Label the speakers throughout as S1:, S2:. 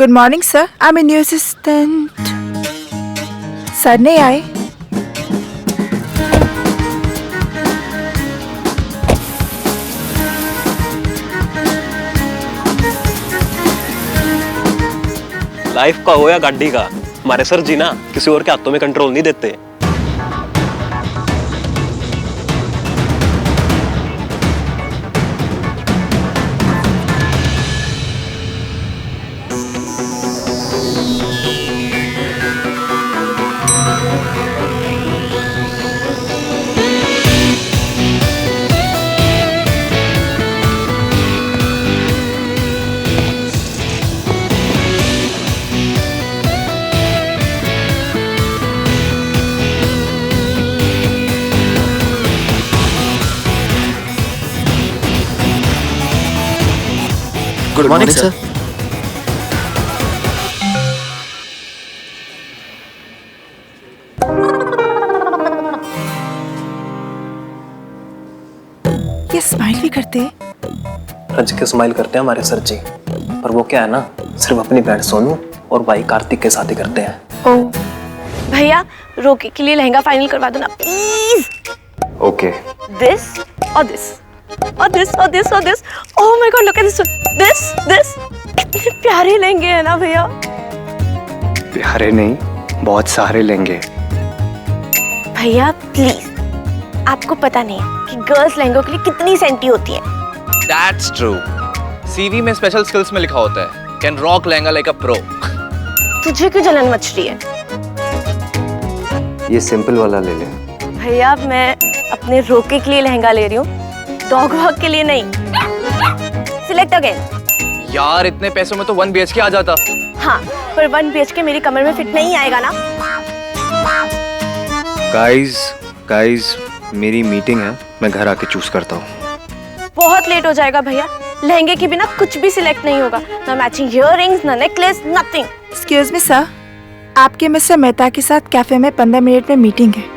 S1: Good morning sir, I am a new assistant. Sir नहीं आए।
S2: Life का हो या गाड़ी का, हमारे सर जी ना किसी और के हाथों में कंट्रोल नहीं देते।
S3: Good morning sir.
S1: ये स्माइल भी करते हैं।
S2: रज के स्माइल करते हैं हमारे सर जी, पर वो क्या है ना, सिर्फ अपनी बहन सोनू और भाई कार्तिक के साथ ही करते हैं।
S4: ओ भैया, रोकी के लिए लहंगा फाइनल करवा दो ना प्लीज।
S3: ओके।
S4: दिस और दिस और दिस और दिस और this. Oh my God, look at this this. कितने प्यारे लहंगे हैं ना भैया।
S3: प्यारे नहीं, बहुत सारे लेंगे।
S4: भैया प्लीज, आपको पता नहीं है कि गर्ल्स लहंगों के लिए कितनी सेंटी होती है।
S5: That's true. CV में स्पेशल स्किल्स में लिखा होता है can rock lehenga like a pro.
S4: तुझे क्यों जलन मच रही है?
S3: ये सिंपल वाला ले ले।
S4: भैया मैं अपने रोके के लिए लहंगा ले रही हूँ, डॉग वॉक के लिए नहीं। Select again.
S5: यार इतने पैसों में तो 1 BHK आ जाता।
S4: हाँ, पर 1 BHK मेरी कमर में फिट नहीं आएगा ना।
S3: गाइस, मेरी मीटिंग है, मैं घर आके चूज करता हूँ।
S4: बहुत लेट हो जाएगा भैया, लहंगे के बिना कुछ भी सिलेक्ट नहीं होगा। ना मैचिंग इयररिंग्स, ना necklace, nothing.
S1: Excuse me sir, आपके मिस्टर मेहता के साथ कैफे में 15 मिनट में मीटिंग है।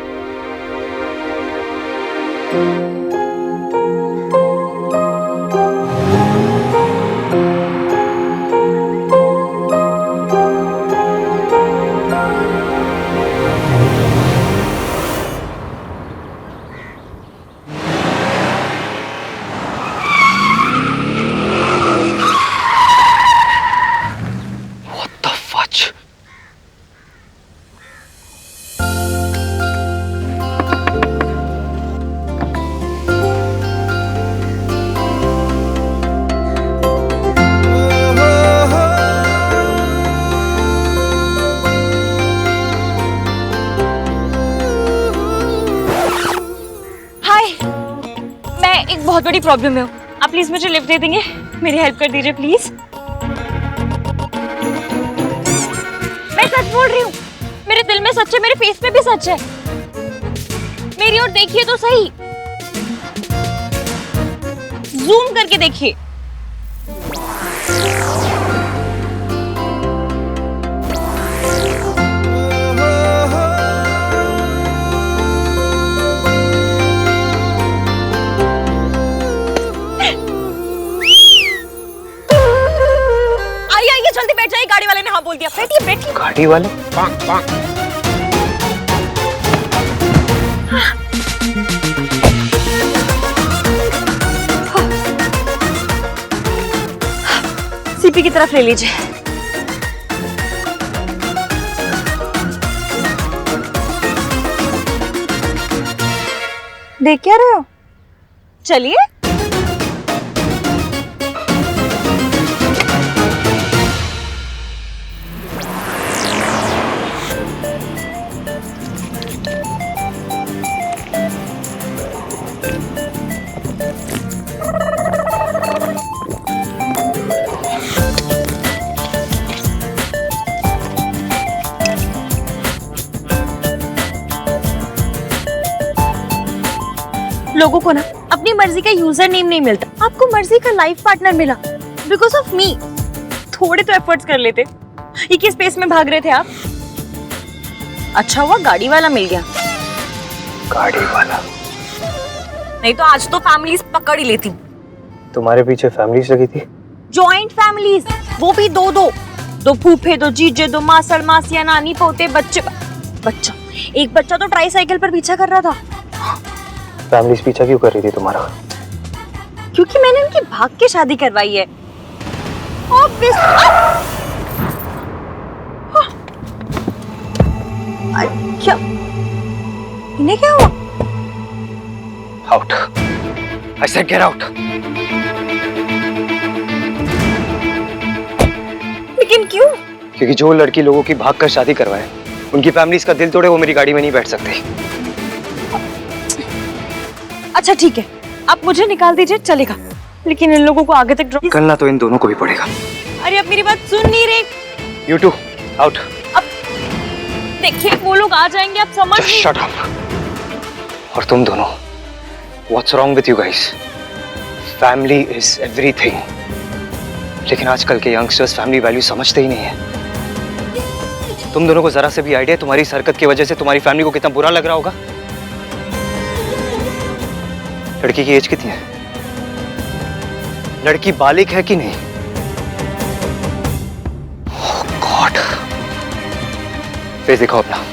S6: बहुत बड़ी प्रॉब्लम में हूँ, आप प्लीज मुझे लिफ्ट दे देंगे? मेरी हेल्प कर दीजिए प्लीज। मैं सच बोल रही हूँ, मेरे दिल में सच है, मेरे फेस पे भी सच है। मेरी ओर देखिए तो सही, जूम करके देखिए। जल्दी बैठ जाइए, गाड़ी वाले ने हाँ बोल दिया। बैठिए बैठिए।
S3: गाड़ी वाले?
S6: सीपी की तरफ ले लीजिए। देख क्या रहे हो? चलिए। लोगों को ना अपनी मर्जी का यूजर नेम नहीं मिलता, आपको मर्जी का लाइफ पार्टनर मिला बिकॉज ऑफ मी। थोड़े तो एफर्ट्स कर लेते। ये किस स्पेस में भाग रहे थे आप? अच्छा हुआ गाड़ी वाला मिल गया।
S3: गाड़ी वाला?
S6: नहीं तो आज तो फैमिलीज पकड़ ही लेती।
S3: तुम्हारे पीछे फैमिलीज लगी थी?
S6: जॉइंट फैमिलीज, वो भी 2-2। दो फूफे, दो जीजे, दो मासड़ मासिया, नानी पोते, बच्चे। बच्चा, एक बच्चा तो ट्राईसाइकिल पर पीछा कर रहा था।
S2: फैमिली पीछा क्यों कर रही थी तुम्हारा?
S6: क्योंकि मैंने उनकी भाग के शादी करवाई है। क्या इन्हें क्या हुआ?
S3: Out, I said get out.
S6: लेकिन क्यों?
S3: क्योंकि जो लड़की लोगों की भाग कर शादी करवाए, उनकी फैमिली इसका दिल तोड़े, वो मेरी गाड़ी में नहीं बैठ सकते।
S6: अच्छा ठीक है, आप मुझे निकाल दीजिए, चलेगा, लेकिन इन लोगों को आगे तक ड्रॉप
S3: निकलना तो इन दोनों को भी पड़ेगा।
S6: अरे अब मेरी बात सुन नहीं रहे।
S3: You too, out.
S6: अब देखिए वो लोग आ जाएंगे, आप समझ
S3: Just
S6: नहीं।
S3: shut up. और तुम दोनों, what's wrong with you guys? Family is everything. लेकिन आजकल के यंगस्टर्स फैमिली वैल्यू समझते ही नहीं है। तुम दोनों को जरा से भी आइडिया तुम्हारी इस हरकत की वजह से तुम्हारी फैमिली को कितना बुरा लग रहा होगा? लड़की की एज कितनी है? लड़की बालिग है कि नहीं? Oh God. फेस दिखाओ अपना।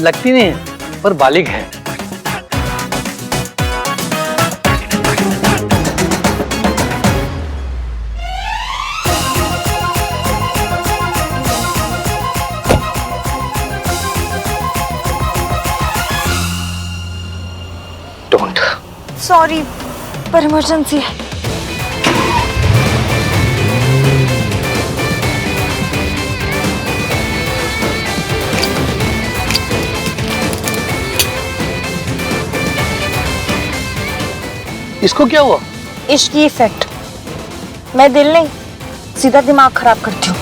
S2: लगती नहीं है, पर बालिग है।
S3: Don't.
S6: सॉरी, पर इमरजेंसी है।
S2: इसको क्या हुआ?
S6: इश्क की इफेक्ट। मैं दिल नहीं, सीधा दिमाग खराब करती हूँ।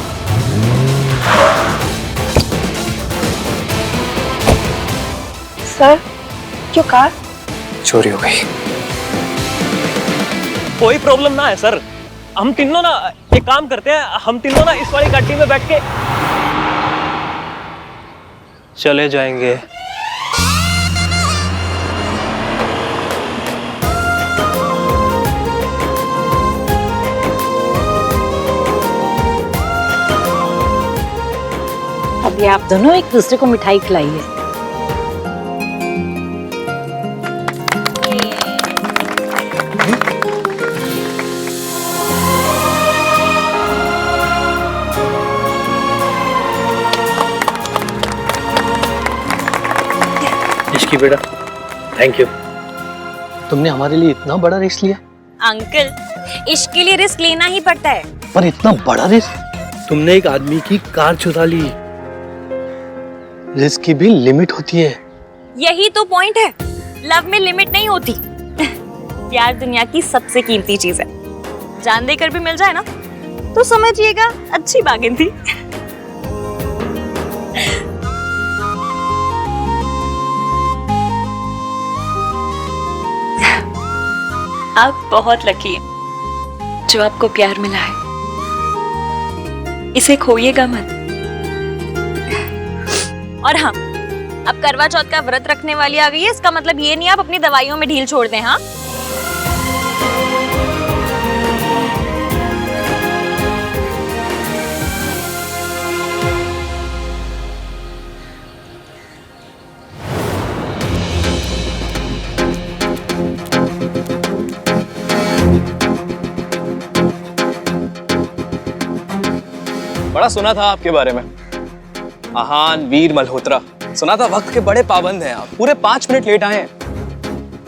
S1: सर, क्यों कार?
S2: चोरी हो गई।
S7: कोई प्रॉब्लम ना है सर, हम तीनों ना एक काम करते हैं, हम तीनों ना इस वाली गाड़ी में बैठ के
S2: चले जाएंगे।
S6: अभी आप दोनों एक दूसरे को मिठाई खिलाइए।
S2: इसकी बेटा, थैंक यू। तुमने हमारे लिए इतना बड़ा रिस्क लिया।
S6: अंकल, इश्क के लिए रिस्क लेना ही पड़ता है।
S2: पर इतना बड़ा रिस्क? तुमने एक आदमी की कार चुरा ली। रिस्क की भी लिमिट होती है।
S6: यही तो पॉइंट है, लव में लिमिट नहीं होती। प्यार दुनिया की सबसे कीमती चीज है, जान देकर भी मिल जाए ना तो समझिएगा अच्छी बार्गेन थी। आप बहुत लकी हैं जो आपको प्यार मिला है, इसे खोइएगा मत। और हाँ, अब करवा चौथ का व्रत रखने वाली आ गई है, इसका मतलब ये नहीं आप अपनी दवाइयों में ढील छोड़ दें। हाँ,
S5: बड़ा सुना था आपके बारे में, आहान वीर मल्होत्रा। सुना था वक्त के बड़े पाबंद हैं आप, पूरे 5 मिनट लेट आए हैं।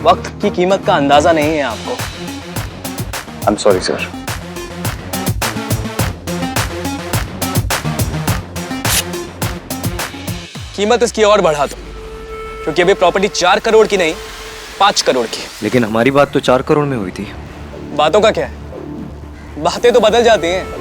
S5: वक्त की कीमत का अंदाजा नहीं है आपको।
S3: I'm sorry, sir.
S5: कीमत इसकी और बढ़ा दो, क्योंकि अभी प्रॉपर्टी 4 करोड़ की नहीं 5 करोड़ की।
S3: लेकिन हमारी बात तो 4 करोड़ में हुई थी।
S5: बातों का क्या है, बातें तो बदल जाती हैं।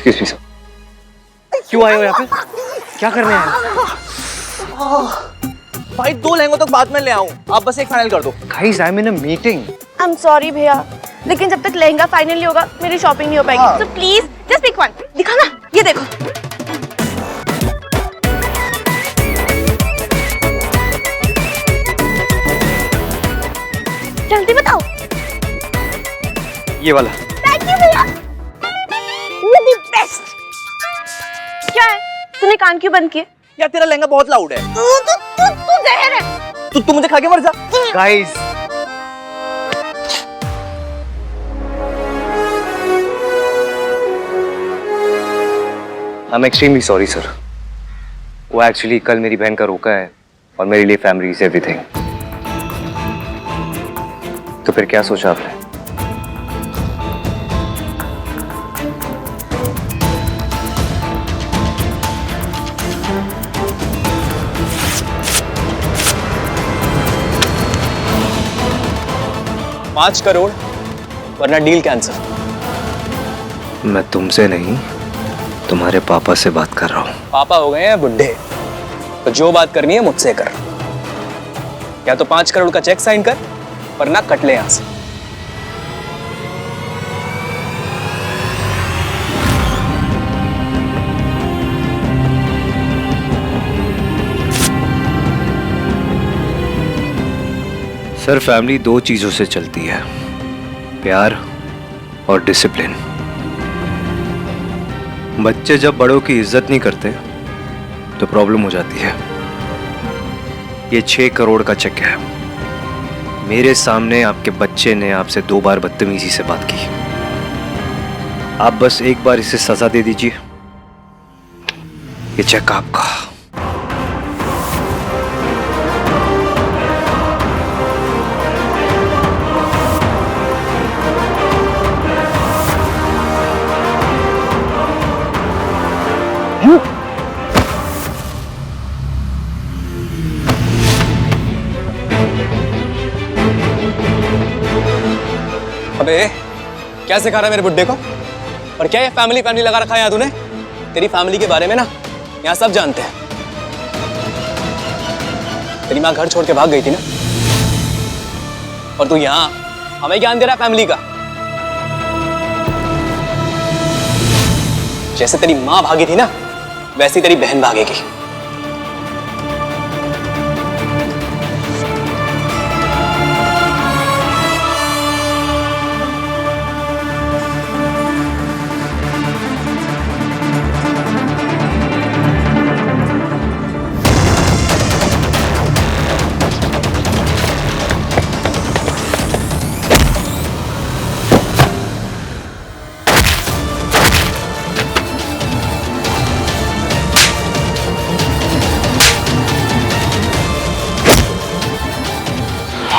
S3: एक्सक्यूज मी सर, क्यों आए हो यहाँ पे? क्या करने आए हो?
S5: भाई 2 लहंगों तक बाद में ले आऊं, आप बस एक फाइनल कर दो।
S3: Guys, I'm in a meeting.
S4: I am sorry भैया, लेकिन जब तक लहंगा फाइनल नहीं होगा मेरी शॉपिंग नहीं हो पाएगी। So please just pick one. दिखा ना, ये देखो। जल्दी बताओ।
S3: ये वाला।
S4: थैंक यू भैया, यू द बेस्ट। क्या है, तूने कान क्यों बंद किए?
S5: यार तेरा लहंगा बहुत लाउड है।
S4: तू जहर है।
S5: तू मुझे खा के मर जा।
S3: Guys. I'm extremely sorry, sir. वो एक्चुअली कल मेरी बहन का रोका है और मेरे लिए फैमिली इज एवरीथिंग। तो फिर क्या सोचा आपने?
S5: $5 करोड़ वरना डील कैंसिल।
S3: मैं तुमसे नहीं, तुम्हारे पापा से बात कर रहा हूँ।
S5: पापा हो गए हैं बुढ़े, तो जो बात करनी है मुझसे कर। या तो 5 करोड़ का चेक साइन कर वरना कट ले यहां से।
S3: सर, फैमिली 2 चीजों से चलती है, प्यार और डिसिप्लिन। बच्चे जब बड़ों की इज्जत नहीं करते तो प्रॉब्लम हो जाती है। ये 6 करोड़ का चेक है। मेरे सामने आपके बच्चे ने आपसे 2 बार बदतमीजी से बात की। आप बस एक बार इसे सजा दे दीजिए, ये चेक आपका।
S5: अबे क्या सिखा रहा है मेरे बुड्ढे को? और क्या ये फैमिली फैमिली लगा रखा है यहाँ तूने? तेरी फैमिली के बारे में ना यहाँ सब जानते हैं। तेरी माँ घर छोड़ के भाग गई थी ना, और तू यहाँ हमें ज्ञान दे रहा है फैमिली का। जैसे तेरी माँ भागी थी ना, वैसी तेरी बहन भागेगी।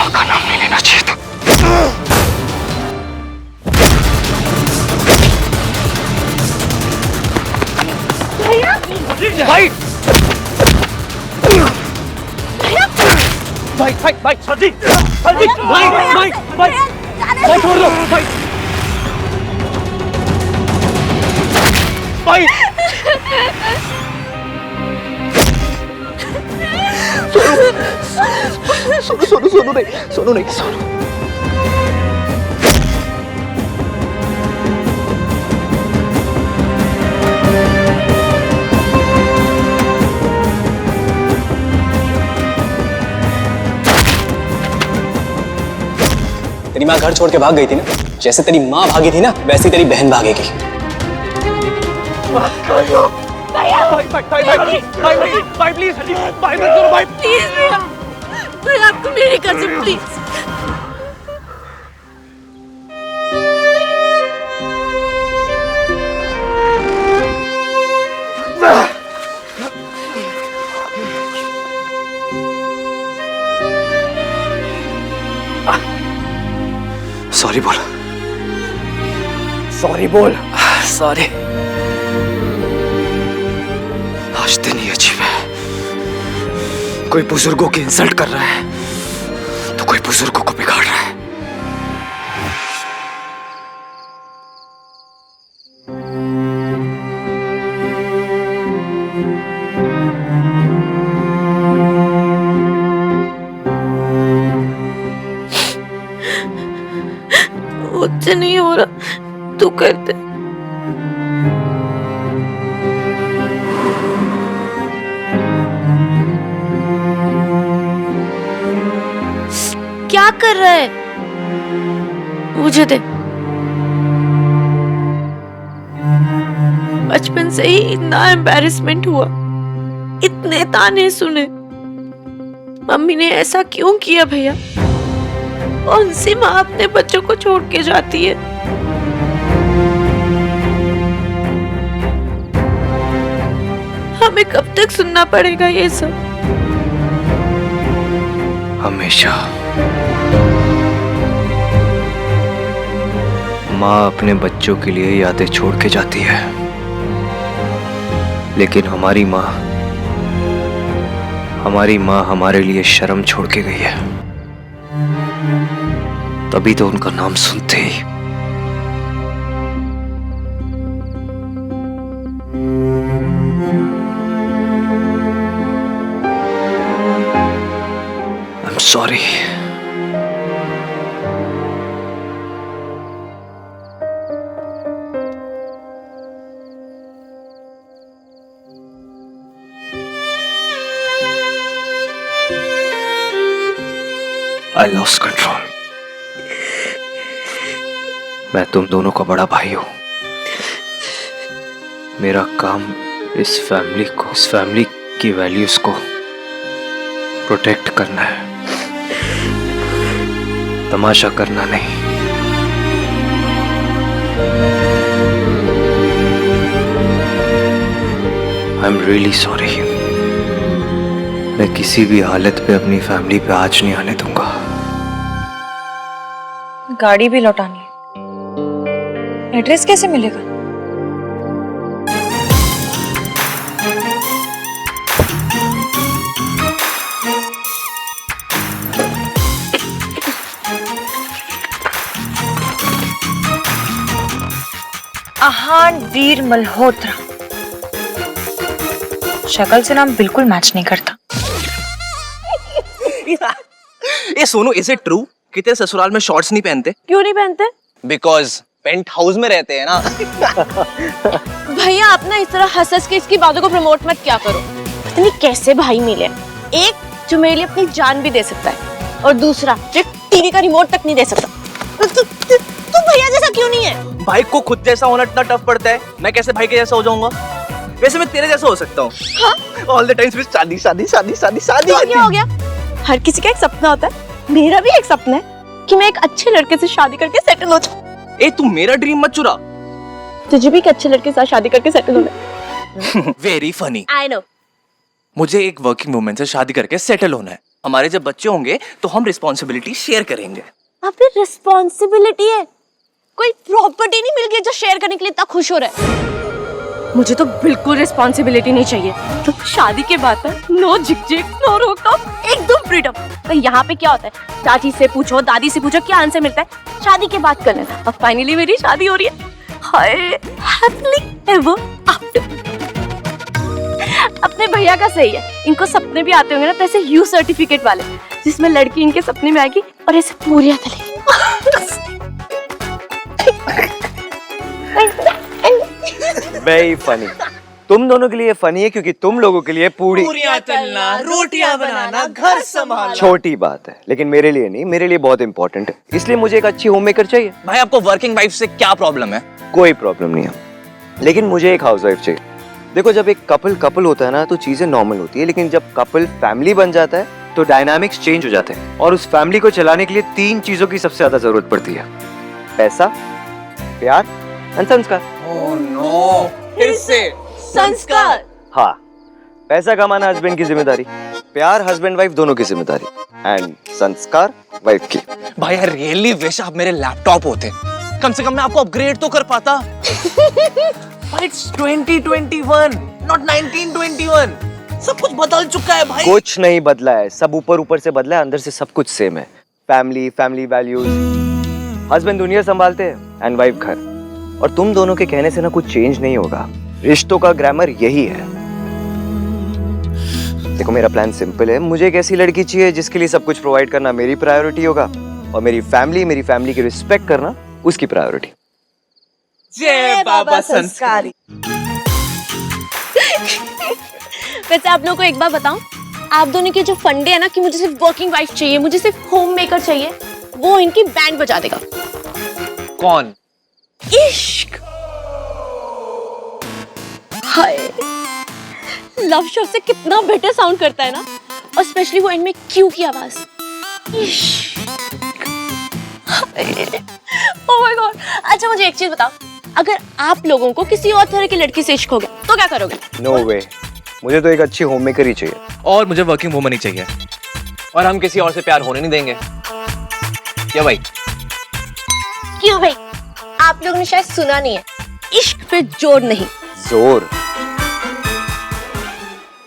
S3: का नाम नहीं लेना चाहिए था।
S7: भाई भाई भाई भाई सर जी, सर जी, भाई भाई भाई भाई छोड़ दो भाई भाई।
S5: सोनू नहीं। तेरी माँ घर छोड़ के भाग गई थी ना, जैसे तेरी माँ भागी थी ना, वैसी तेरी बहन भागेगी।
S7: भाई प्लीज, भाई मत करो भाई।
S4: प्लीज भैया, मैं आपको मेरी कसम, प्लीज।
S3: सॉरी बोल,
S5: सॉरी बोल। सॉरी।
S3: आज दिन ही अजीब है। कोई बुजुर्गों की इंसल्ट कर रहा है तो कोई बुजुर्गों को बिगाड़ रहा है।
S4: तू कर दे। क्या कर रहा है? मुझे दे। बचपन से ही इतना एम्बैरेसमेंट हुआ, इतने ताने सुने। मम्मी ने ऐसा क्यों किया भैया? कौन सी माँ अपने बच्चों को छोड़ के जाती है? हमें कब तक सुनना पड़ेगा ये सब?
S3: हमेशा। माँ अपने बच्चों के लिए यादें छोड़ के जाती है, लेकिन हमारी माँ हमारे लिए शर्म छोड़ के गई है। तभी तो उनका नाम सुनते ही I'm sorry. I lost control. मैं तुम दोनों का बड़ा भाई हूं। मेरा काम इस फैमिली की वैल्यूज को प्रोटेक्ट करना है, तमाशा करना नहीं। I'm really sorry. मैं किसी भी हालत पे अपनी फैमिली पे आँच नहीं आने दूंगा।
S6: गाड़ी भी लौटानी है। एड्रेस कैसे मिलेगा? आहान वीर मल्होत्रा। शक्ल से नाम बिल्कुल मैच नहीं करता।
S5: ये सोनू, इज इट ट्रू कि तेरे ससुराल में शॉर्ट्स नहीं पहनते?
S4: क्यों नहीं पहनते?
S5: बिकॉज पेंट हाउस में रहते हैं ना।
S4: भैया आप ना इस तरह हंस के इसकी बातों को प्रमोट मत क्या करो। पता नहीं कैसे भाई मिले, एक जो मेरे लिए अपनी जान भी दे सकता है और दूसरा जो टीवी का रिमोट तक नहीं दे सकता। तू भैया जैसा क्यों नहीं है?
S5: भाई को खुद जैसा होना इतना टफ पड़ता है, मैं कैसे भाई के जैसा हो जाऊंगा? वैसे मैं तेरे जैसा हो सकता हूँ। ऑल द टाइम सिर्फ शादी शादी शादी शादी शादी।
S4: तो क्या हो गया? हर किसी का एक सपना होता है, मेरा भी एक सपना है कि मैं एक अच्छे लड़के से शादी करके सेटल हो जाऊं।
S5: ए तू मेरा ड्रीम मत चुरा।
S4: तुझे भी एक अच्छे लड़के के साथ शादी करके सेटल होना है।
S5: Very funny.
S4: I know.
S5: मुझे एक वर्किंग वुमन से शादी करके सेटल होना है। हमारे जब बच्चे होंगे तो हम रिस्पॉन्सिबिलिटी शेयर करेंगे।
S4: अबे रिस्पॉन्सिबिलिटी है, कोई प्रॉपर्टी नहीं मिल गई जो शेयर करने के लिए इतना खुश हो रहा है। मुझे तो बिल्कुल रिस्पॉन्सिबिलिटी नहीं चाहिए। तो शादी के बाद नो झिकझिक, नो रोकटोक, एकदम फ्रीडम। तो यहाँ पे क्या होता है, चाची से पूछो, दादी से पूछो, क्या आंसर मिलता है? शादी के बाद कर लेना। अब फाइनली मेरी शादी हो रही है। हाय हैप्पीली एवर आफ्टर। अपने भैया का सही है, इनको सपने भी आते होंगे ना, ऐसे यू सर्टिफिकेट वाले जिसमें लड़की इनके सपने में आएगी और ऐसे पूरी चलेगी।
S3: Very funny. तुम दोनों के लिए फनी है क्योंकि तुम लोगों के लिए
S5: पूरियां तलना, रोटियां बनाना, घर संभालना
S3: छोटी बात है, लेकिन मेरे लिए नहीं, मेरे लिए बहुत इंपॉर्टेंट है। इसलिए मुझे एक अच्छी होम मेकर चाहिए।
S5: भाई आपको वर्किंग वाइफ से क्या प्रॉब्लम है?
S3: कोई प्रॉब्लम नहीं है, लेकिन मुझे एक हाउसवाइफ चाहिए। देखो, जब एक कपल होता है ना तो चीजें नॉर्मल होती है, लेकिन जब कपल फैमिली बन जाता है तो डायनामिक्स चेंज हो जाते हैं। और उस फैमिली को चलाने के लिए 3 चीजों की सबसे ज्यादा जरूरत पड़ती है: पैसा, प्यार एंड संस्कार।
S5: ओह नो, फिर से
S4: संस्कार।
S3: हाँ, पैसा कमाना हस्बैंड की जिम्मेदारी, प्यार हस्बैंड वाइफ दोनों की जिम्मेदारी, एंड संस्कार वाइफ की।
S5: भाई आई रियली विश आप मेरे लैपटॉप होते, कम से कम मैं आपको अपग्रेड तो कर पाता। भाई इट्स 2021 नॉट 1921। सब कुछ बदल चुका है भाई।
S3: कुछ नहीं बदला है, सब ऊपर से बदला है, अंदर से सब कुछ सेम है। फैमिली वैल्यूज, हस्बैंड दुनिया संभालते हैं एंड वाइफ घर। और तुम दोनों के कहने से ना कुछ चेंज नहीं होगा। रिश्तों का ग्रामर यही है। देखो, मेरा प्लान सिंपल है। मुझे एक ऐसी लड़की चाहिए जिसके लिए सब कुछ प्रोवाइड करना मेरी प्रायोरिटी होगा और मेरी फैमिली की रिस्पेक्ट करना उसकी प्रायोरिटी।
S5: जय बाबा संस्कारी।
S4: वैसे आप लोगों को एक बार बताऊं, आप दोनों के जो फंडे है ना कि मुझे सिर्फ वर्किंग वाइफ चाहिए, मुझे सिर्फ होम मेकर चाहिए, वो इनकी बैंड बजा देगा।
S5: कौन?
S4: इश्क। हाय, लव शो से कितना बेटर साउंड करता है ना, और स्पेशली वो एंड में क्यू की आवाज। Oh my God. अच्छा मुझे एक चीज बताओ, अगर आप लोगों को किसी और तरह की लड़की से इश्क हो गया तो क्या करोगे?
S3: नो वे, मुझे तो एक अच्छी होम मेकर ही चाहिए।
S5: और मुझे वर्किंग वुमन ही चाहिए, और हम किसी और से प्यार होने नहीं देंगे। क्या भाई?
S4: क्यों भाई? आप लोगों ने शायद सुना नहीं है, इश्क पे जोर नहीं,
S3: जोर।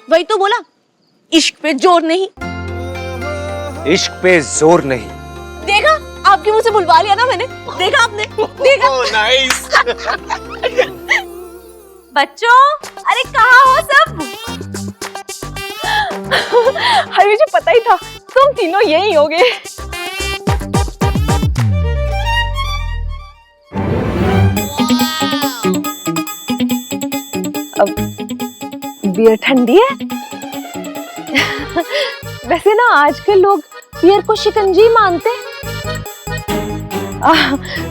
S4: वही तो बोला, इश्क पे जोर नहीं।
S3: इश्क पे जोर नहीं।
S4: देखा, आपके मुंह से बुलवा लिया ना मैंने। देखा आपने? देखा?
S5: नाइस।
S6: बच्चों, अरे कहाँ हो सब?
S4: अरे मुझे पता ही था तुम तीनों यही होगे। अब बियर ठंडी है। वैसे ना आजकल लोग बियर को शिकंजी मानते।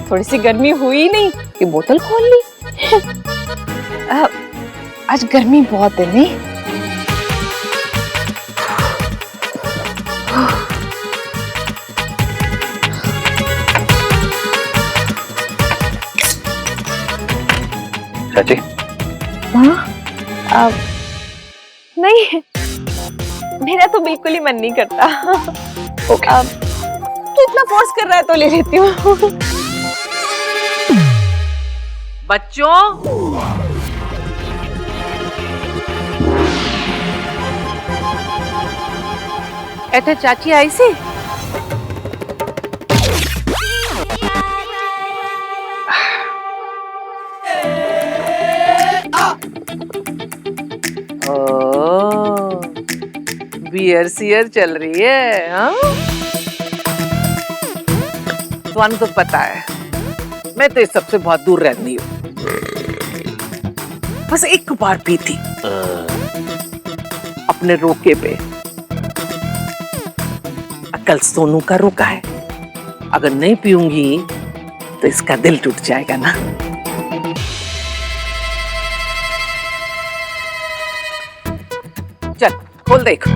S4: थोड़ी सी गर्मी हुई नहीं कि बोतल खोल ली। आज गर्मी बहुत है नहीं?
S3: चाची?
S4: हाँ, नहीं, मेरा तो बिल्कुल ही मन नहीं करता।
S3: ओके।
S4: तू इतना फोर्स कर रहा है तो ले लेती हूँ।
S8: बच्चों, एथे चाची आई सी। बियर सियर चल रही है, हाँ? तुहानू तो पता है मैं तो इस सबसे बहुत दूर रहती हूँ। बस एक बार पी थी अपने रोके पे। कल सोनू का रोका है, अगर नहीं पीऊंगी तो इसका दिल टूट जाएगा ना। चल खोल देख।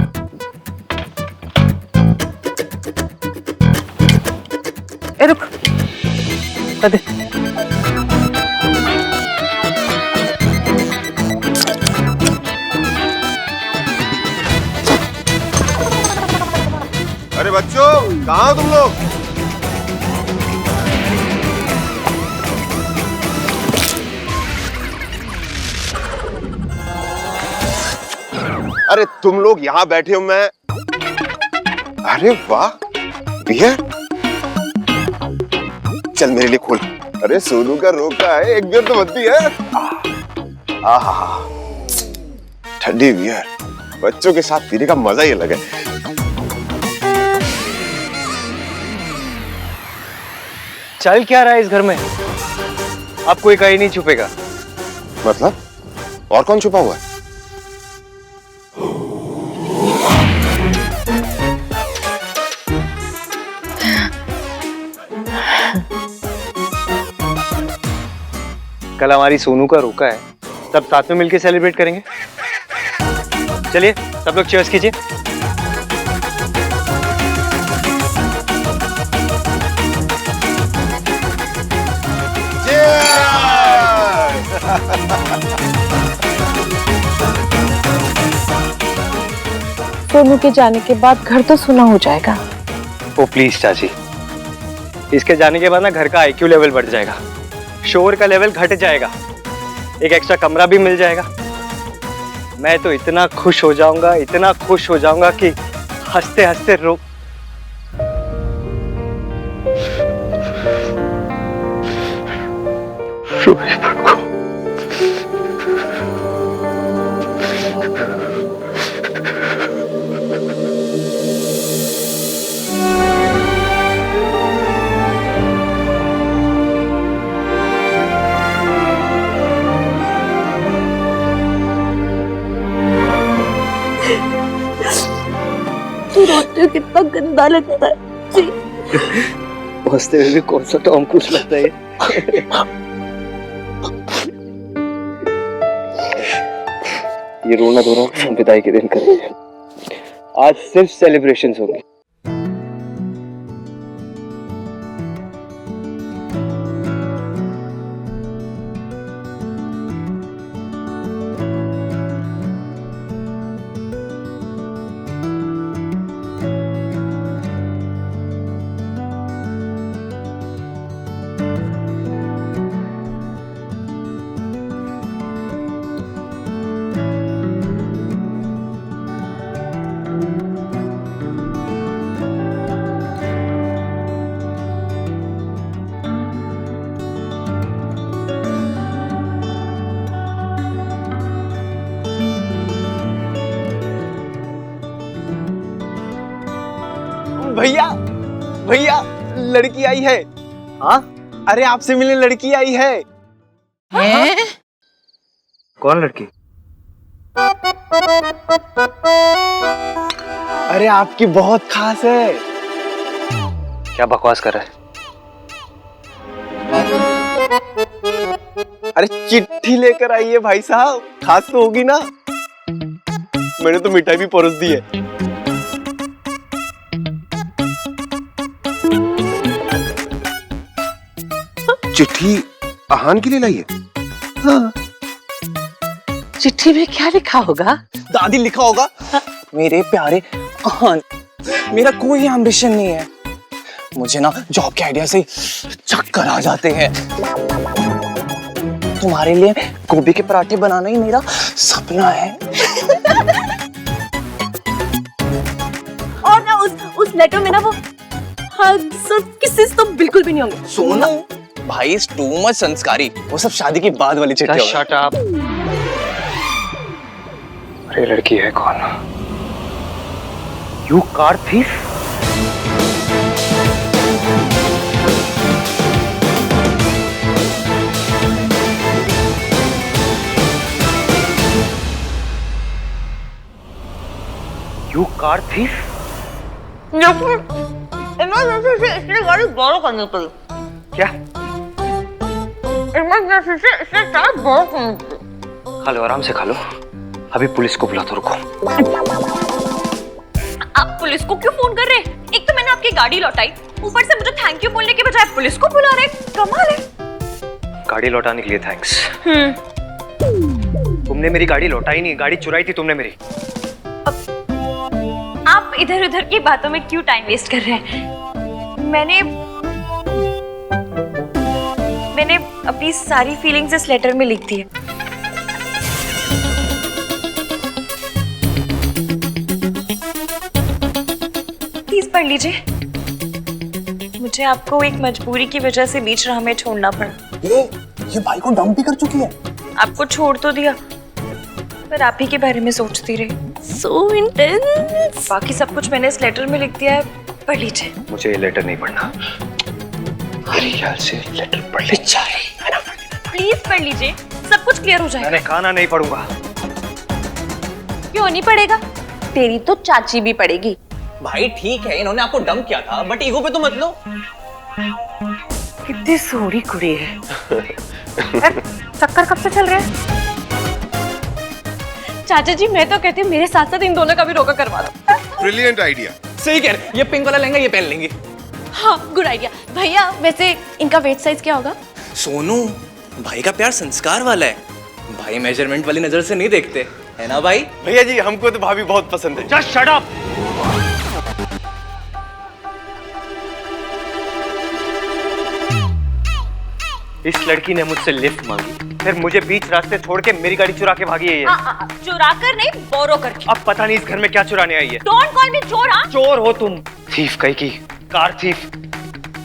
S8: ए रुक, दे।
S9: अरे बच्चों, कहाँ हो तुम लोग? अरे तुम लोग यहाँ बैठे हो, मैं। अरे वाह, बियर। चल मेरे लिए खोल। अरे सोनू का रोका है, एक बियर तो बनती है। आहा, ठंडी बियर बच्चों के साथ पीने का मजा ही अलग है।
S3: चल क्या रहा है इस घर में? अब कोई कहीं नहीं छुपेगा।
S9: मतलब? और कौन छुपा हुआ है?
S3: कल हमारी सोनू का रोका है, सब साथ में मिलकर सेलिब्रेट करेंगे। चलिए सब लोग चीयर्स कीजिए।
S1: सोनू के जाने के बाद घर तो सुना हो जाएगा।
S3: ओ प्लीज चाची, इसके जाने के बाद ना घर का आईक्यू लेवल बढ़ जाएगा, शोर का लेवल घट जाएगा, एक एक्स्ट्रा कमरा भी मिल जाएगा। मैं तो इतना खुश हो जाऊंगा, इतना खुश हो जाऊंगा कि हंसते हंसते रो।
S4: मुझे कितना गंदा लगता है जी।
S3: हंसते हुए भी कौन सा टॉम क्रूज लगता है। ये रोना धोना हम विदाई के दिन करेंगे। आज सिर्फ सेलिब्रेशंस होंगे।
S5: भैया भैया लड़की आई है। हाँ अरे आपसे मिलने लड़की आई है।
S3: हैं? कौन लड़की?
S5: अरे आपकी बहुत खास है।
S3: क्या बकवास कर रहा है?
S5: अरे चिट्ठी लेकर आई है भाई साहब, खास तो होगी ना। मैंने तो मिठाई भी परोस दी है।
S9: चिट्ठी आहान के लिए लाई है?
S8: हाँ। चिट्ठी में क्या लिखा होगा?
S5: दादी लिखा होगा, मेरे प्यारे आहान, मेरा कोई एम्बिशन नहीं है। मुझे ना जॉब के आइडिया से चक्कर आ जाते हैं। तुम्हारे लिए गोभी के पराठे बनाना ही मेरा सपना है।
S4: और ना उस लेटर में ना वो hugs और kisses तो बिल्कुल भी नहीं होंगे।
S5: सोना भाई इज टू मच संस्कारी, वो सब शादी के बाद वाली चिट्ठी होगी।
S3: Shut up. अरे लड़की है कौन? You car thief? You car thief?
S6: Emergency से इसलिए गाड़ी borrow करनी पड़ी।
S3: क्या?
S6: इमरजेंसी से इसलिए कार borrow करनी पड़ी।
S3: खा लो, आराम से खा लो। अभी पुलिस को बुला तो रुको।
S6: आप पुलिस को क्यों फोन कर रहे हैं? एक तो मैंने आपकी गाड़ी लौटाई, ऊपर से मुझे थैंक यू बोलने के बजाय पुलिस को बुला रहे। कमाल है।
S3: गाड़ी लौटाने के लिए थैंक्स। तुमने मेरी गाड़ी लौटाई नहीं, गाड़ी चुराई थी तुमने मेरी।
S6: आप इधर उधर की बातों में क्यों टाइम वेस्ट कर रहे हैं? मैंने अपनी सारी फीलिंग्स इस लेटर में लिख दी है। प्लीज पढ़ लीजिए। मुझे आपको एक मजबूरी की वजह से बीच राह में छोड़ना पड़ा।
S5: ये भाई को डंप भी कर चुकी है।
S6: आपको छोड़ तो दिया, पर आप ही के बारे में सोचती रही। So intense। बाकी सब कुछ मैंने इस लेटर में लिख दिया है, पढ़ लीजिए।
S3: मुझे ये लेटर नहीं पढ़ना। मेरे ख्याल से लेटर पढ़ ले चाहिए।
S6: प्लीज पढ़ लीजिए, सब कुछ क्लियर हो जाएगा।
S3: मैंने खाना नहीं पढ़ूंगा।
S6: क्यों नहीं पढ़ेगा? तेरी तो चाची भी पढ़ेगी।
S5: भाई ठीक है, इन्होंने आपको डंप किया था, बट ईगो पे तो मत लो।
S8: कितनी सोहनी कुड़ी है। चक्कर कब से चल रहे हैं?
S4: चाचा जी मैं तो कहती हूँ मेरे साथ साथ इन दोनों का भी रोका करवा दो।
S9: Brilliant idea.
S5: सही कह रहे, ये पिंक वाला लहंगा ये पहन लेंगे।
S4: हाँ गुड आइडिया। भैया वैसे इनका वेट साइज क्या होगा?
S5: सोनू भाई का प्यार संस्कार वाला है, भाई मेजरमेंट वाली नजर से नहीं देखते, है ना भाई?
S9: भैया जी हमको तो भाभी बहुत पसंद है।
S3: Just shut up. इस लड़की ने मुझसे लिफ्ट मांगी, फिर मुझे बीच रास्ते छोड़ के मेरी गाड़ी चुरा के भागी है ये।
S6: चुरा कर नहीं, बोरो करके।
S3: अब पता नहीं इस घर में क्या चुराने आई है।
S6: डोंट कॉल मी चोर। हाँ
S3: चोर हो तुम। थीफ कहीं की, कार थीफ।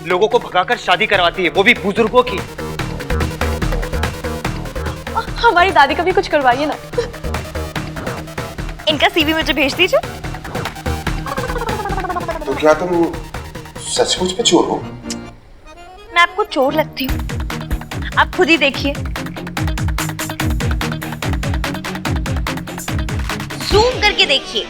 S3: लोगों को भगाकर शादी करवाती है, वो भी बुजुर्गों की।
S4: हमारी दादी का भी कुछ करवाइए ना।
S6: इनका सीवी मुझे भेज दीजिए।
S9: तो क्या तुम सचमुच में चोर हो?
S6: मैं आपको चोर लगती हूँ? आप खुद ही देखिए। जूम करके देखिए।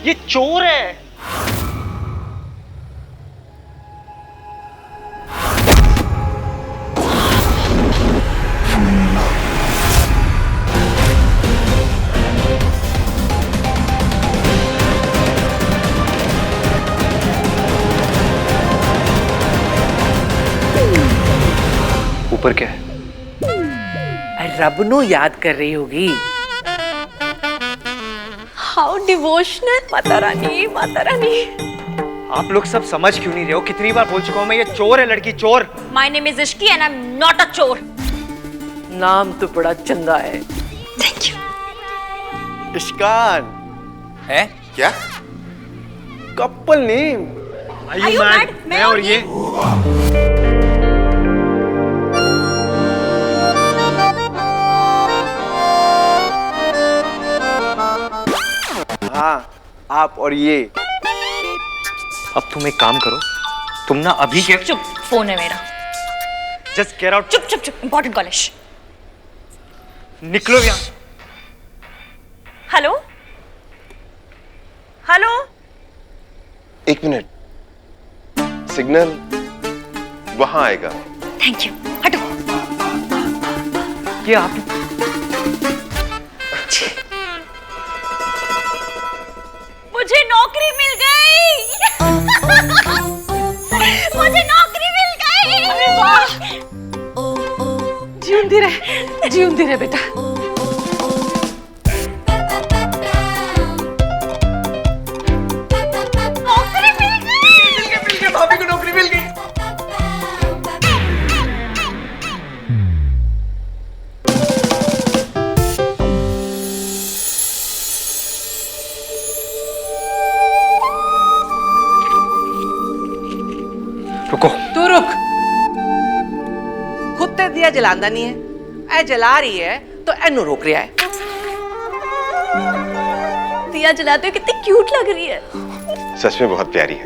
S3: ये चोर है। ऊपर क्या है?
S8: रब नो याद कर रही होगी।
S4: How devotional. माता रानी, माता रानी।
S3: आप लोग सब समझ क्यों नहीं रहे हो? कितनी बार बोल चुका हूं मैं, ये चोर है लड़की, चोर।
S6: My name is Ishki and I am not a चोर।
S8: नाम तो बड़ा चंगा है।
S6: Thank you.
S9: इश्कान
S5: है
S9: क्या?
S3: Couple name.
S6: Are you mad? मैं और ये?
S3: हाँ, आप और ये। अब तुम एक काम करो, तुम ना अभी के
S6: चुप, फोन है मेरा।
S3: Just get out.
S6: चुप चुप चुप, इंपॉर्टेंट कॉल है।
S3: निकलो यहाँ।
S6: Hello hello.
S9: एक मिनट, सिग्नल वहां आएगा।
S6: Thank you. हटो।
S3: ये आप
S6: मुझे नौकरी मिल गई। मुझे नौकरी मिल गई। अरे वाह।
S8: जीउंदी रहे बेटा।
S6: नौकरी मिल गई।
S3: भाभी को नौकरी मिल गई। रुको।
S8: तू रुक। खुद ते दिया जलांदा नहीं है, ऐ जला रही है तो एनु रोक रहा है।
S4: दिया जलाते हुए कितनी क्यूट लग रही है।
S9: सच में बहुत प्यारी है।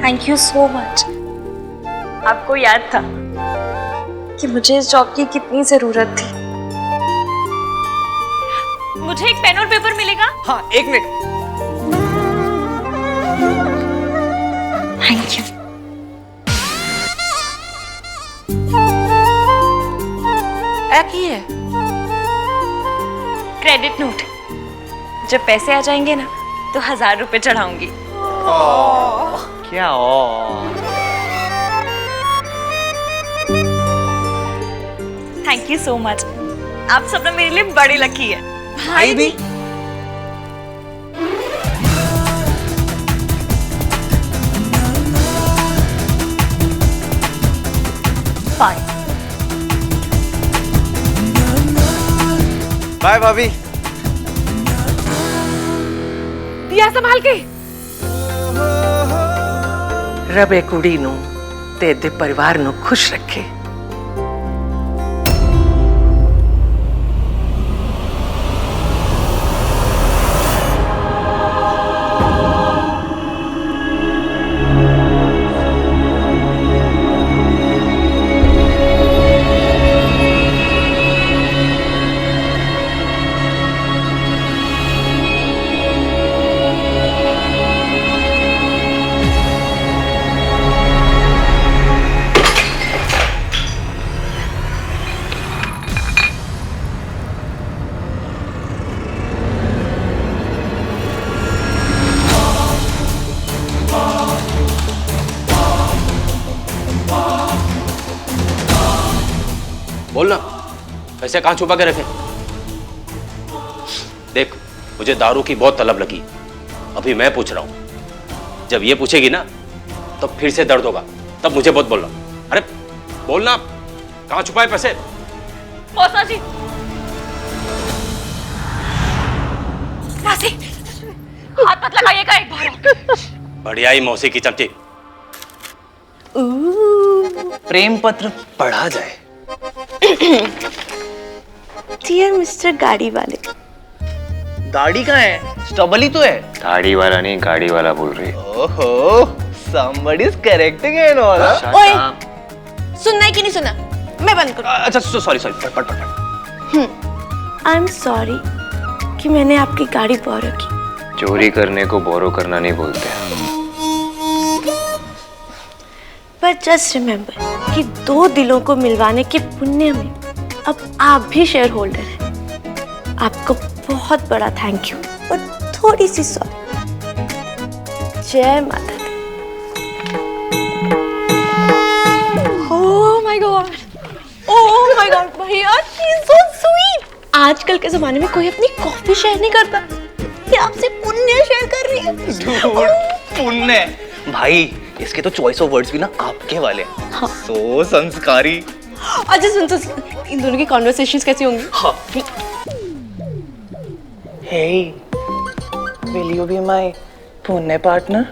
S6: Thank you so much. आपको याद था कि मुझे इस जॉब की कितनी जरूरत थी। मुझे एक पेन और पेपर मिलेगा?
S3: हाँ, एक मिनट।
S6: Thank you.
S8: की है
S6: क्रेडिट नोट। जब पैसे आ जाएंगे ना तो 1000 रुपए चढ़ाऊंगी।
S3: क्या
S6: थैंक यू सो मच। आप सब ना मेरे लिए बड़े लकी है।
S3: भाई भी।
S6: फाइन।
S3: बाय भाभी।
S8: दिया संभाल के। रबे कुड़ी नु ते दे परिवार नु खुश रखे।
S10: बोलना, पैसे कहाँ छुपा के रखे? देख, मुझे दारू की बहुत तलब लगी। अभी मैं पूछ रहा हूं, जब ये पूछेगी ना तो फिर से दर्द होगा, तब मुझे बहुत बोलना। अरे बोलना, कहाँ छुपाए पैसे?
S6: मौसा जी। मौसी, हाथ मत लगाइएगा एक बार।
S10: बढ़िया ही मौसी की चमची।
S5: प्रेम पत्र पढ़ा जाए।
S4: डियर मिस्टर गाड़ी वाले।
S5: गाड़ी कहाँ है? स्टॉबली तो है।
S3: गाड़ी वाला नहीं, गाड़ी वाला बोल रही है।
S5: ओहो, somebody is correcting and all.
S4: ओए, सुनना है कि नहीं सुना? मैं बंद करूँ।
S5: अच्छा, सॉरी, पढ़।
S4: आई एम सॉरी कि मैंने आपकी गाड़ी बोरो की।
S3: चोरी करने को बोरो करना नहीं बोलते।
S4: पर जस्ट रिमेम्बर कि 2 दिलों को मिलवाने के पुण्य में अब आप भी शेयर होल्डर हैं। आपको बहुत बड़ा थैंक यू और थोड़ी सी सॉरी। जय माता दी। ओह माय गॉड भैया, शी इज सो स्वीट। आजकल के जमाने में कोई अपनी कॉफी शेयर नहीं करता, ये आपसे पुण्य शेयर कर रही है।
S5: पुण्य भाई, इसके तो चॉइस ऑफ वर्ड्स भी ना आपके वाले हैं।
S4: हाँ।
S5: सो संस्कारी।
S4: अच्छा सुन तो, इन दोनों की कॉन्वर्सेशंस कैसी होंगी?
S5: हाँ। Hey, will you be my पुण्य पार्टनर?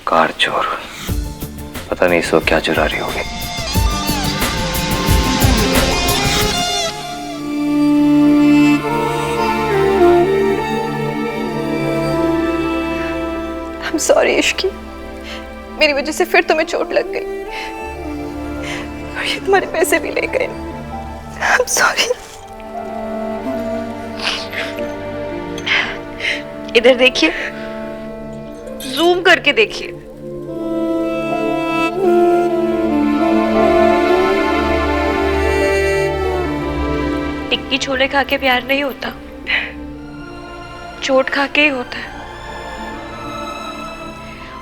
S3: कार चोर, पता नहीं इस वक्त क्या चुरा रही होगी।
S1: I'm sorry इश्की, मेरी वजह से फिर तुम्हें चोट लग गई और ये तुम्हारे पैसे भी ले गए। I'm sorry।
S6: इधर देखिए, जूम करके देखिए। टिक्की छोले खा के प्यार नहीं होता, चोट खा के ही होता है।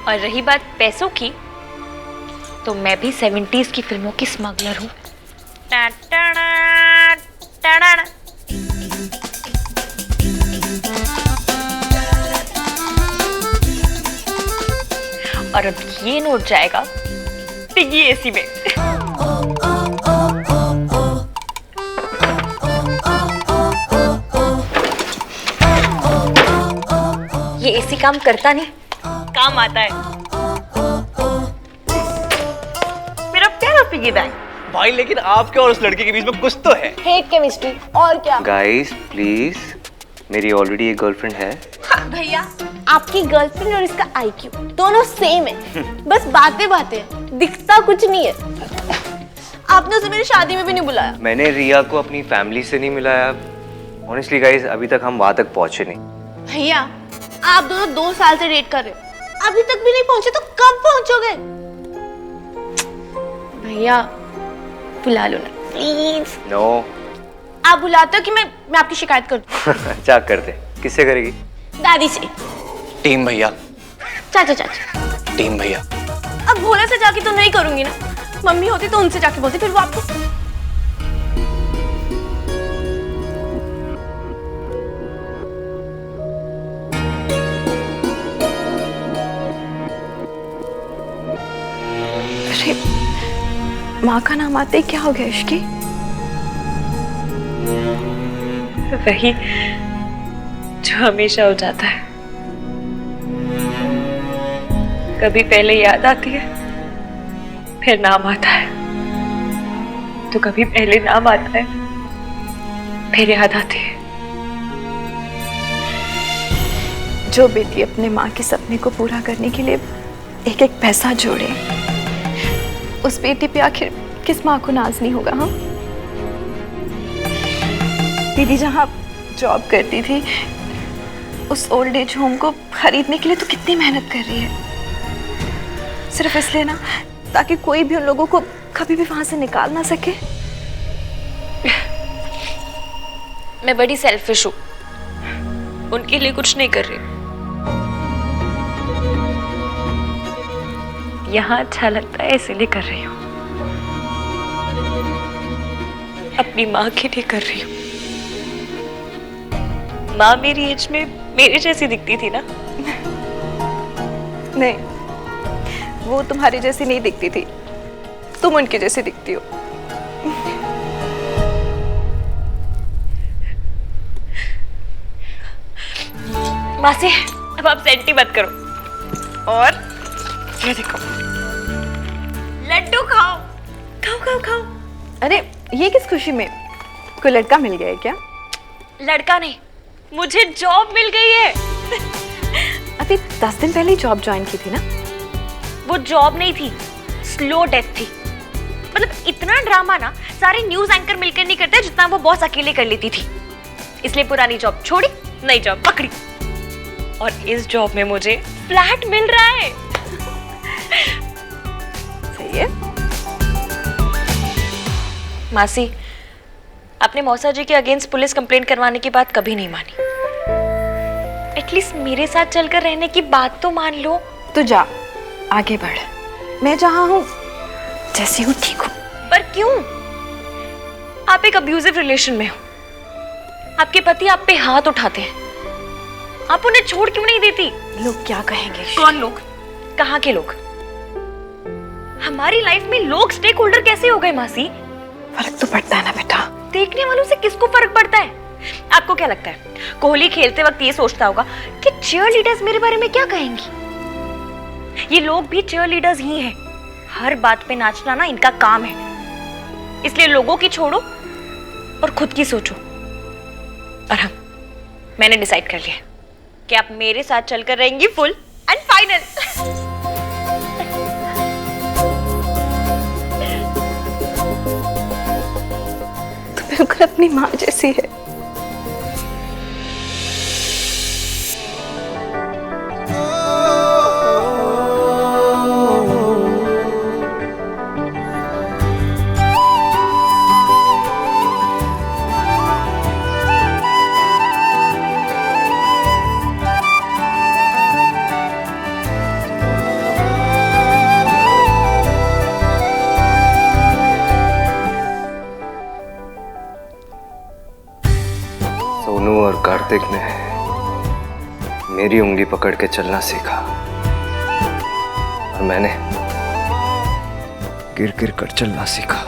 S6: और रही बात पैसों की, तो मैं भी 70s की फिल्मों की स्मगलर हूँ। और अब ये नोट जाएगा पिग्गी एसी में। ये एसी काम करता नहीं, काम आता है। मेरा प्यारा पिग्गी बैंक।
S5: भाई लेकिन आपके और उस लड़के के बीच में कुछ तो है।
S4: हेट केमिस्ट्री और क्या?
S3: गाइस प्लीज, मेरी ऑलरेडी एक गर्लफ्रेंड है।
S4: भैया, आपकी गर्लफ्रेंड और इसका आईक्यू दोनों सेम है, बस बातें बातें, दिखता कुछ नहीं है। आपने उसे मेरी शादी में भी नहीं बुलाया।
S3: मैंने रिया को अपनी फैमिली से नहीं मिलाया। ऑनेस्टली गाइस, अभी तक हम वहां तक पहुंचे नहीं।
S4: भैया, आप दोनों 2 साल से डेट कर रहे हो, अभी तक भी नहीं पहुंचे तो कब पहुंचोगे? भैया बुला लो ना प्लीज।
S3: नो।
S4: आप बुलाते हो कि मैं आपकी शिकायत कर दूं?
S3: क्या करते? किससे करेगी?
S4: दादी से।
S5: टीम भैया।
S4: चाचा।
S5: टीम भैया।
S4: अब भोला से जाके तो नहीं करूंगी ना, मम्मी होती तो उनसे जाके बोलती, फिर वो आपको।
S1: माँ का नाम आते ही क्या हो गया इश्की?
S6: वही जो हमेशा हो जाता है, कभी पहले याद आती है फिर नाम आता है, तो कभी पहले नाम आता है फिर याद आती है।
S1: जो बेटी अपने माँ के सपने को पूरा करने के लिए एक एक पैसा जोड़े, उस बेटी पे आखिर किस माँ को नाज नहीं होगा? हाँ, दीदी जहाँ जॉब करती थी, उस ओल्ड एज होम को खरीदने के लिए तो कितनी मेहनत कर रही है, सिर्फ इसलिए ना ताकि कोई भी उन लोगों को कभी भी वहां से निकाल ना सके।
S6: मैं बड़ी सेल्फिश हूँ, उनके लिए कुछ नहीं कर रही। यहाँ अच्छा लगता है इसीलिए कर रही हूँ, अपनी माँ के लिए कर रही हूँ। माँ मेरी एज में मेरे जैसी दिखती थी ना?
S1: नहीं, वो तुम्हारी जैसी नहीं दिखती थी, तुम उनकी जैसी दिखती हो।
S6: मासी, अब आप सेंटी मत करो। और ये देखो, लड्डू खाओ खाओ खाओ खाओ।
S1: अरे ये किस खुशी में? कोई लड़का मिल गया है क्या?
S6: लड़का नहीं, मुझे जॉब मिल गई है।
S1: अभी 10 दिन पहले ही जॉब ज्वाइन की थी ना?
S6: वो जॉब नहीं थी, स्लो डेथ थी। मतलब इतना ड्रामा ना सारे न्यूज एंकर मिलकर नहीं करते जितना वो बॉस अकेले कर लेती थी। इसलिए पुरानी जॉब छोड़ी, नई जॉब पकड़ी और इस जॉब में मुझे फ्लैट मिल रहा है।
S1: सही है।
S6: मासी, आपने मौसा जी के अगेंस्ट पुलिस कंप्लेंट करवाने की बात कभी नहीं मानी। एटलीस्ट मेरे साथ चलकर रहने की बात तो मान लो।
S1: तू जा, आगे बढ़। मैं जहां हूं जैसी हूं ठीक हूं।
S6: पर क्यों? आप एक अब्यूजिव रिलेशन में हो, आपके पति आप पे हाथ उठाते हैं, आप उन्हें छोड़ क्यों नहीं देती?
S1: लोग क्या कहेंगे?
S6: कौन लोग? कहाँ के लोग? हमारी लाइफ में लोग स्टेक होल्डर कैसे हो गए मासी?
S1: फर्क तो पड़ता है ना बेटा।
S6: देखने वालों से किसको फर्क पड़ता है? आपको क्या लगता है कोहली खेलते वक्त ये सोचता होगा कि चीयर लीडर्स मेरे बारे में क्या कहेंगी? ये लोग भी चीयर लीडर्स ही हैं। हर बात पे नाचना ना इनका काम है। इसलिए लोगों की छोड़ो और खुद की सोचो। और हाँ, मैंने डिसाइड कर लिया कि आप मेरे साथ चलकर रहेंगी फुल एंड फाइनल।
S1: तो बिल्कुल अपनी माँ जैसी है।
S3: सोनू और कार्तिक ने मेरी उंगली पकड़ के चलना सीखा और मैंने गिर गिर कर चलना सीखा,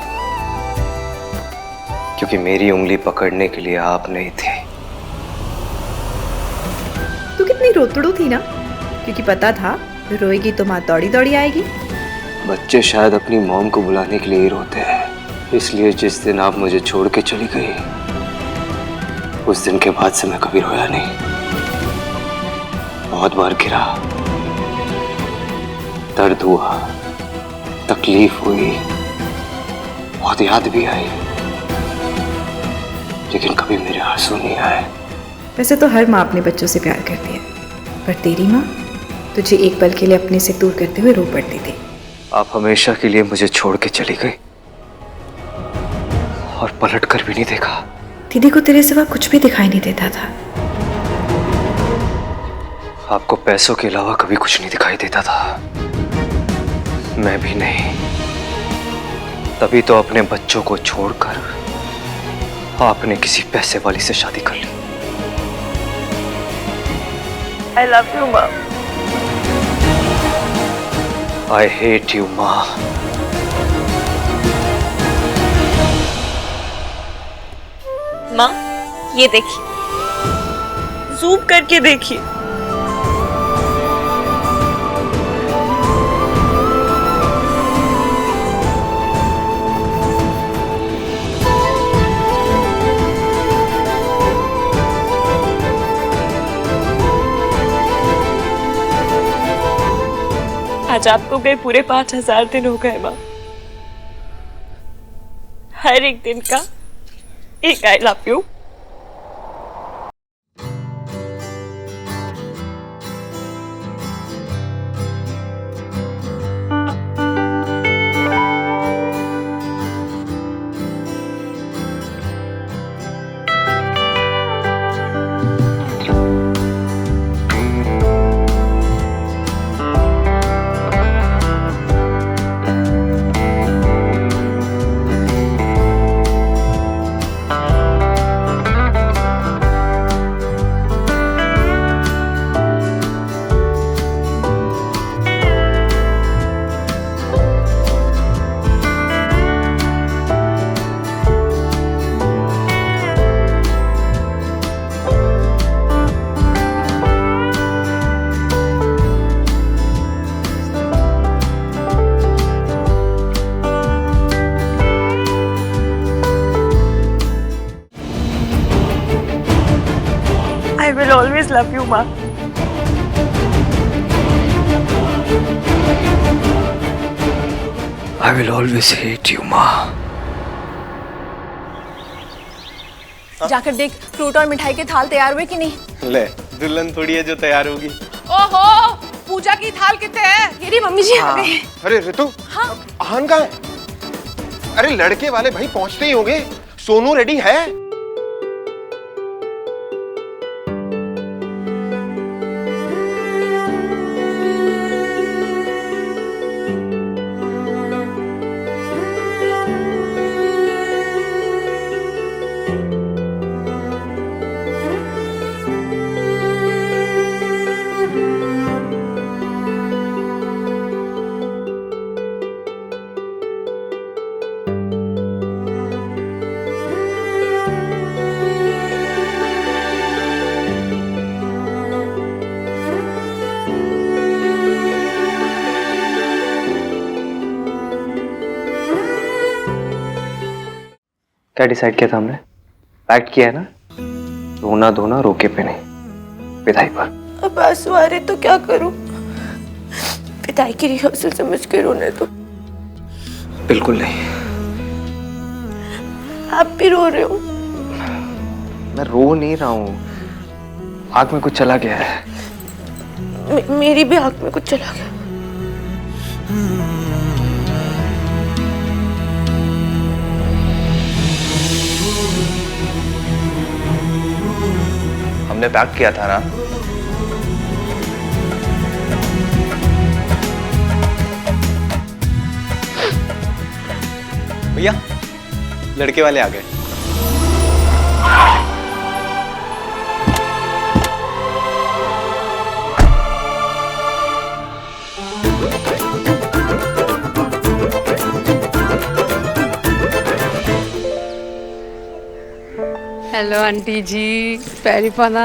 S3: क्योंकि मेरी उंगली पकड़ने के लिए आप नहीं थे।
S11: तू कितनी रोतड़ू थी ना, क्योंकि पता था रोएगी तो माँ दौड़ी दौड़ी आएगी।
S3: बच्चे शायद अपनी मॉम को बुलाने के लिए ही रोते हैं, इसलिए जिस दिन आप मुझे छोड़ के चली गई उस दिन के बाद से मैं कभी रोया नहीं। बहुत बार गिरा, दर्द हुआ, तकलीफ हुई, बहुत याद भी आई, लेकिन कभी मेरे आंसू नहीं आए।
S11: वैसे तो हर माँ अपने बच्चों से प्यार करती है, पर तेरी माँ तुझे एक पल के लिए अपने से दूर करते हुए रो पड़ती थी।
S3: आप हमेशा के लिए मुझे छोड़ के चली गई और पलट कर भी नहीं देखा।
S11: दीदी को तेरे सिवा कुछ भी दिखाई नहीं देता था।
S3: आपको पैसों के अलावा कभी कुछ नहीं दिखाई देता था, मैं भी नहीं। तभी तो अपने बच्चों को छोड़कर आपने किसी पैसे वाली से शादी कर ली।
S6: I love you, माँ।
S3: I hate you, माँ।
S6: माँ, ये देखिए, जूम करके देखिए। आज आपको गए पूरे 5000 दिन हो गए माँ। हर एक दिन का एक I love you. I will always love you, Ma.
S3: I will always hate you, माँ।
S4: जाकर देख फ्रूट और मिठाई के थाल तैयार हुए कि नहीं।
S5: ले, दुल्हन थोड़ी है जो तैयार होगी।
S4: ओहो, पूजा की थाल कितने हैं? मेरी मम्मी जी आ गई।
S9: अरे ऋतु,
S4: हाँ?
S9: आहान कहाँ है? अरे लड़के वाले भाई पहुंचते ही होंगे। सोनू रेडी है?
S3: क्या डिसाइड किया था हमने? पैक्ट किया है ना, रोना धोना रोके पे नहीं, विदाई पर।
S4: अब आंसू आ रहे तो क्या करूं? विदाई की रिहर्सल समझ के रोने तो।
S3: बिल्कुल नहीं।
S4: आप भी रो रहे हो?
S3: मैं रो नहीं रहा हूँ, आँख में कुछ चला गया है।
S4: मेरी भी आँख में कुछ चला गया।
S5: हमने पैक किया था ना। भैया, लड़के वाले आ गए।
S12: हेलो आंटी जी, पैरी पाना।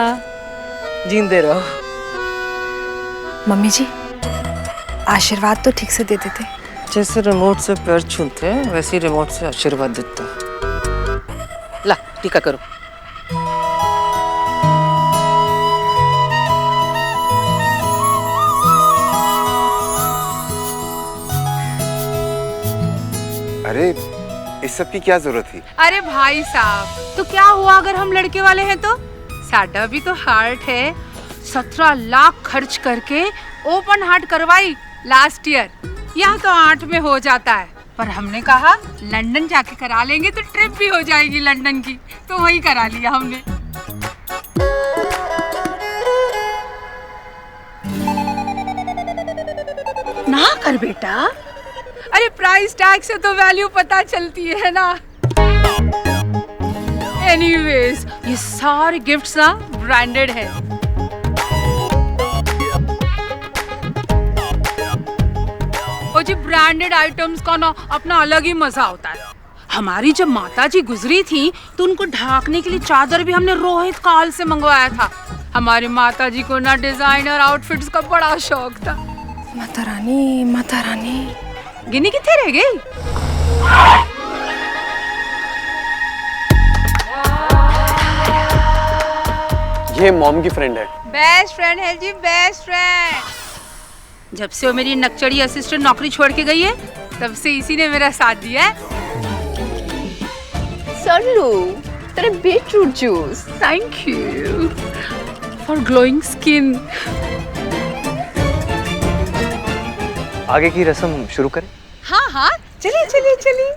S8: जींदे रहो।
S11: मम्मी जी, आशीर्वाद तो ठीक से दे देते।
S8: जैसे रिमोट से पैर छूते हैं वैसे ही रिमोट से आशीर्वाद देता है। ला टीका करो।
S9: अरे इस सब की क्या जरूरत थी?
S12: अरे भाई साहब, तो क्या हुआ अगर हम लड़के वाले हैं तो? साडा भी तो हार्ट है। 17 लाख खर्च करके ओपन हार्ट करवाई लास्ट ईयर। यहाँ तो 8 में हो जाता है, पर हमने कहा लंदन जाके करा लेंगे तो ट्रिप भी हो जाएगी लंदन की, तो वही करा लिया हमने। ना कर बेटा, अरे प्राइस टैग से तो वैल्यू पता चलती है ना। एनीवेज, ये सारे गिफ्ट्स ना ब्रांडेड है। और जी ब्रांडेड आइटम्स का ना अपना अलग ही मजा होता है। हमारी जब माता जी गुजरी थी तो उनको ढाकने के लिए चादर भी हमने रोहित काल से मंगवाया था। हमारी माता जी को ना डिजाइनर आउटफिट्स का बड़ा शौक था।
S11: माता रानी, माता रानी।
S12: गिनी कितने रह गई?
S5: ये मॉम की फ्रेंड है।
S12: बेस्ट फ्रेंड है जी, बेस्ट फ्रेंड। जब से वो मेरी नकचड़ी असिस्टेंट नौकरी छोड़ के गई है तब से इसी ने मेरा साथ दिया है।
S4: सल्लू, तेरे beetroot juice.
S12: Thank you for glowing skin.
S3: आगे की रस्म शुरू करें?
S12: हाँ हाँ, चलिए चलिए चलिए।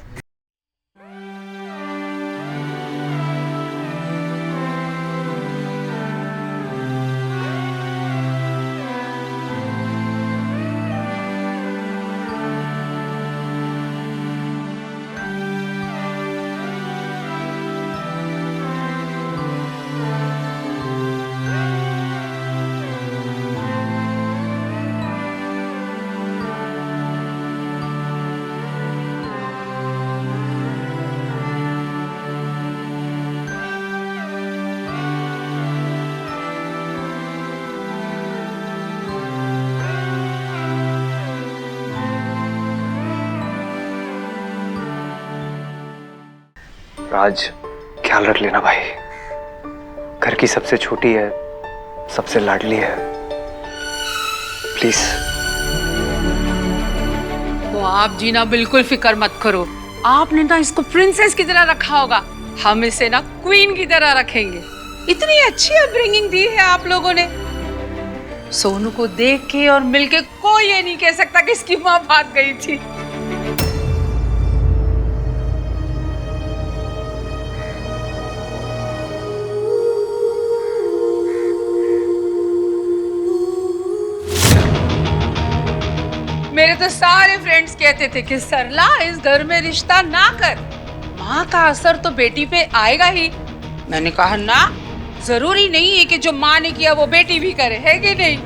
S3: राज, ख्याल रख लेना भाई। घर की सबसे छोटी है, सबसे लाडली है, प्लीज।
S12: वो आप जी ना बिल्कुल फिक्र मत करो। आपने ना इसको प्रिंसेस की तरह रखा होगा। हम इसे ना क्वीन की तरह रखेंगे। इतनी अच्छी अपब्रिंगिंग दी है आप लोगों ने। सोनू को देख के और मिलके कोई ये नहीं कह सकता कि इसकी माँ भाग गई थी। मेरे तो सारे फ्रेंड्स कहते थे कि सरला इस घर में रिश्ता ना कर, माँ का असर तो बेटी पे आएगा ही। मैंने कहा ना, जरूरी नहीं है कि जो माँ ने किया वो बेटी भी करे, है कि नहीं?